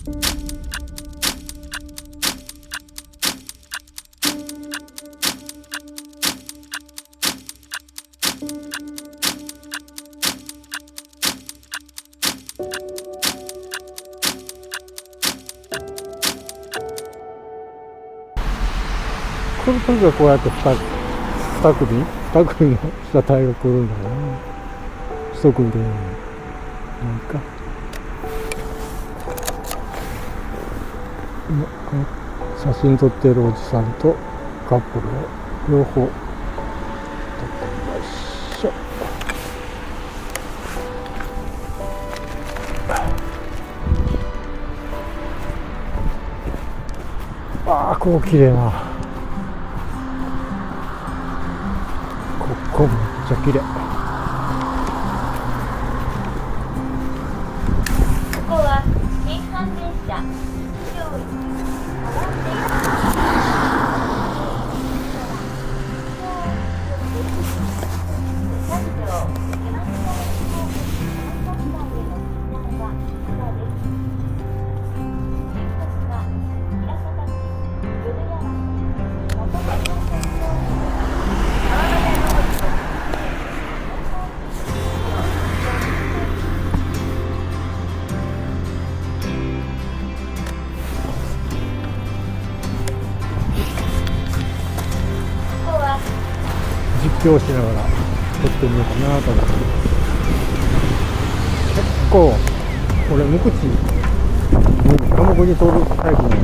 来るときはこうやって2組の車体が来るんだよね。1組でいいか。写真撮ってるおじさんとカップルを両方撮ってみましょう。ああ、ここ綺麗な。ここめっちゃ綺麗。ここは京阪電車上位実況しながら撮ってみようかなと思って。結構これ無口に寡黙に撮るタイプなので、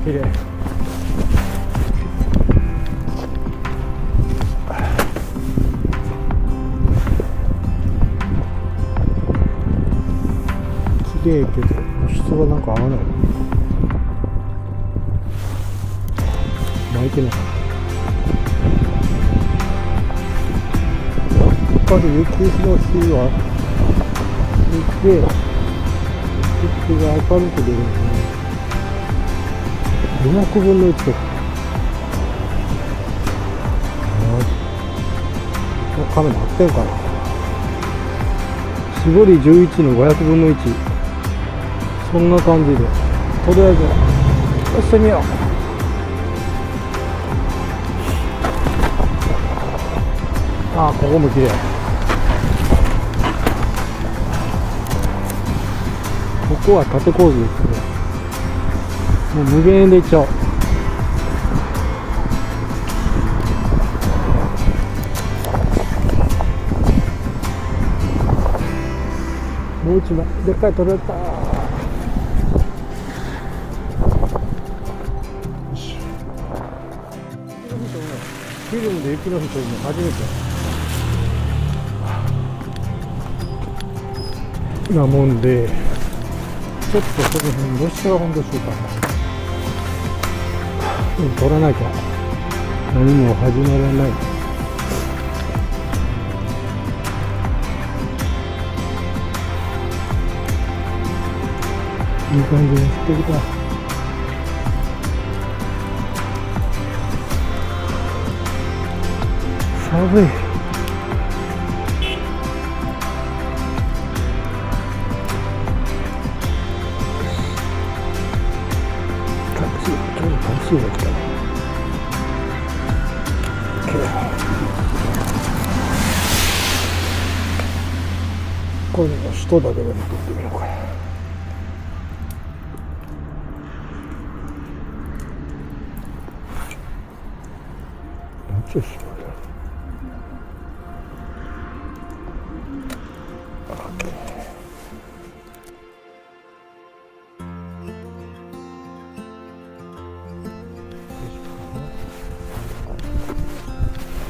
綺麗。綺麗けど人がなんか合わない。巻いてない。やっぱり雪の日は雪が明るく出るんですね。200分の1とか。カメラ合ってんかな。絞り11の500分の1。そんな感じで、とりあえず押してみよう。ああ、ここも綺麗。ここは縦構図ですけど、もう無限でいっちゃおう。もう一枚でっかい取れた。フィルムで雪の日というの初めてなもんで、ちょっとその辺どうしたら本当しようかな。撮らなきゃ何も始まらない。いい感じに降ってきた。寒い。タクシーが来た。これの人だけでも撮ってみようか。よし。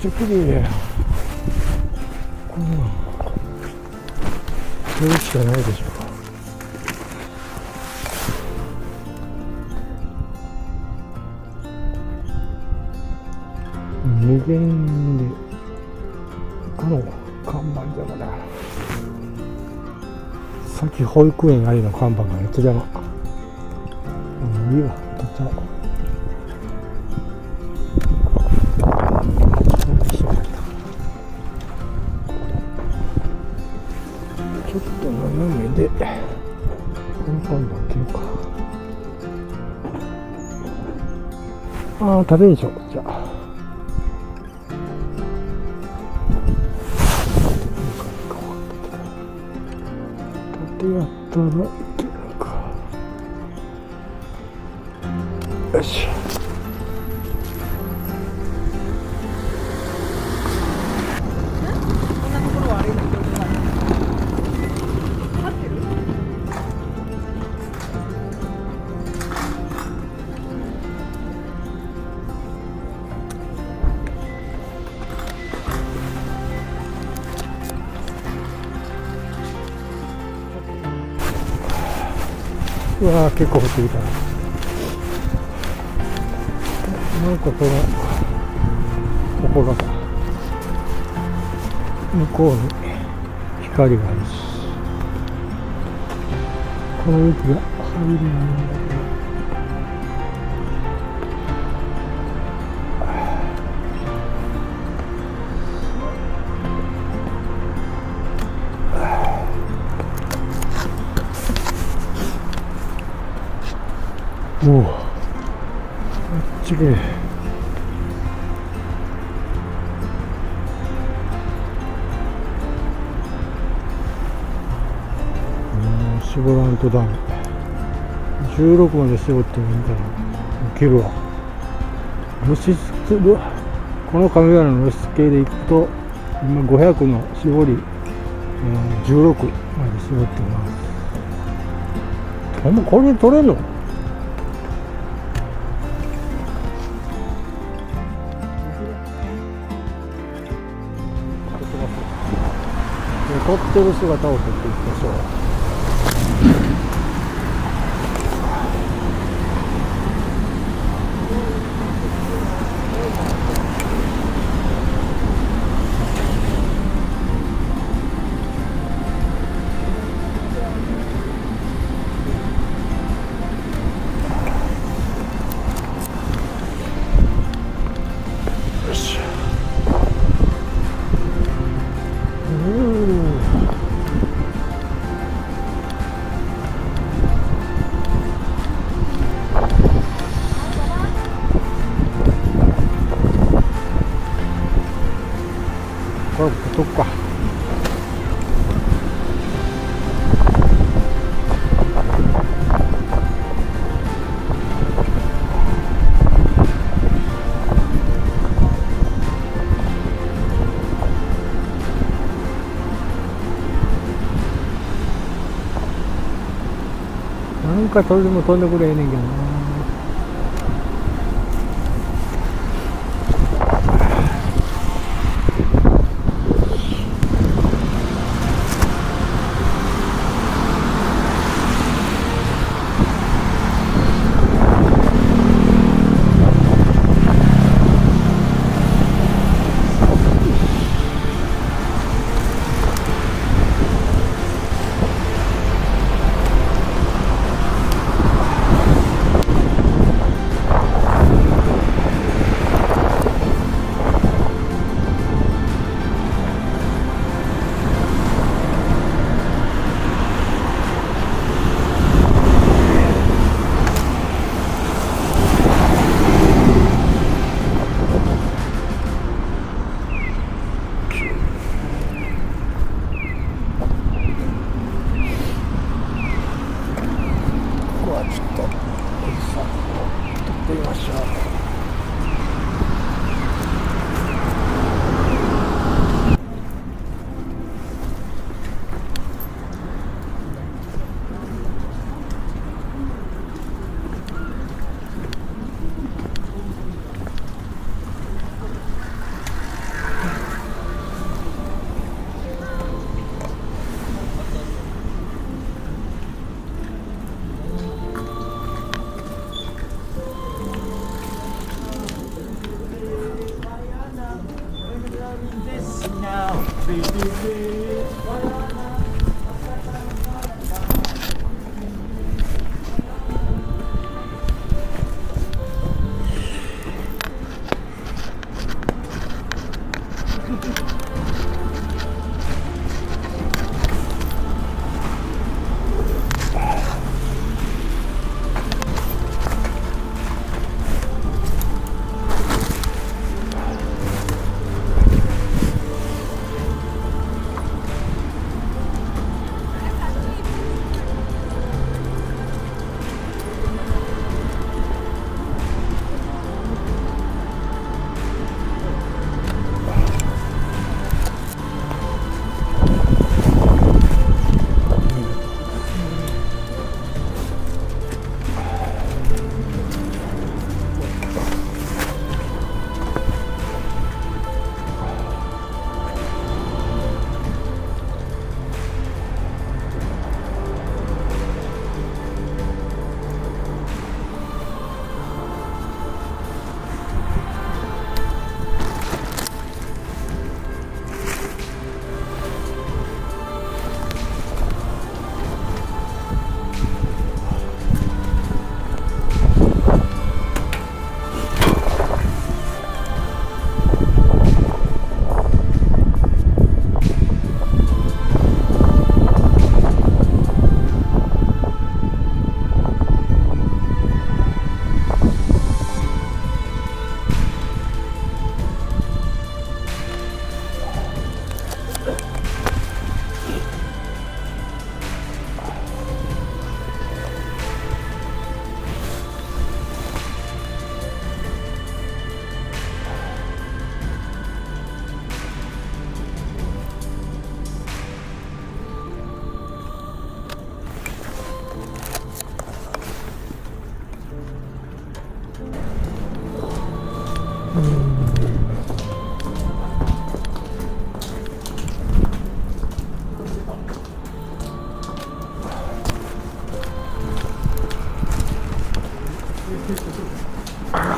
ちょっと綺麗。こんなそれしかないでしょ。無限で看板邪魔だ。先保育園ありの看板がめっちゃ邪魔。いいわ、取っちゃおう。ちょっと斜めでこの看板切るか。食べんでしょ。じゃあ縦やったらいけるか。よし。こんなところを歩いているから合ってる？うわー、結構降ってきたな。なんかここが向こうに光があるし、この雪が入るんだけど、おお、あっちで絞らんとダメ。16まで絞ってもいいんだな。いけるわ。露出度、このカメラの露出系でいくと今500の絞り、16まで絞ってます。ほんまこれで取れんの？撮ってる姿を撮っていきましょう。よし。これ取っか。なんか鳥でも飛んでくれへんねんけどな。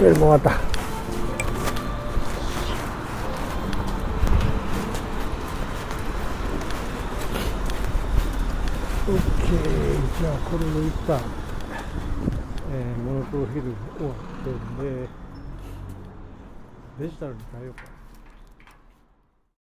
ベルも終わった。オッケー、じゃあこれで一旦、モノクロフィルム終わってるんでデジタルに変えようか。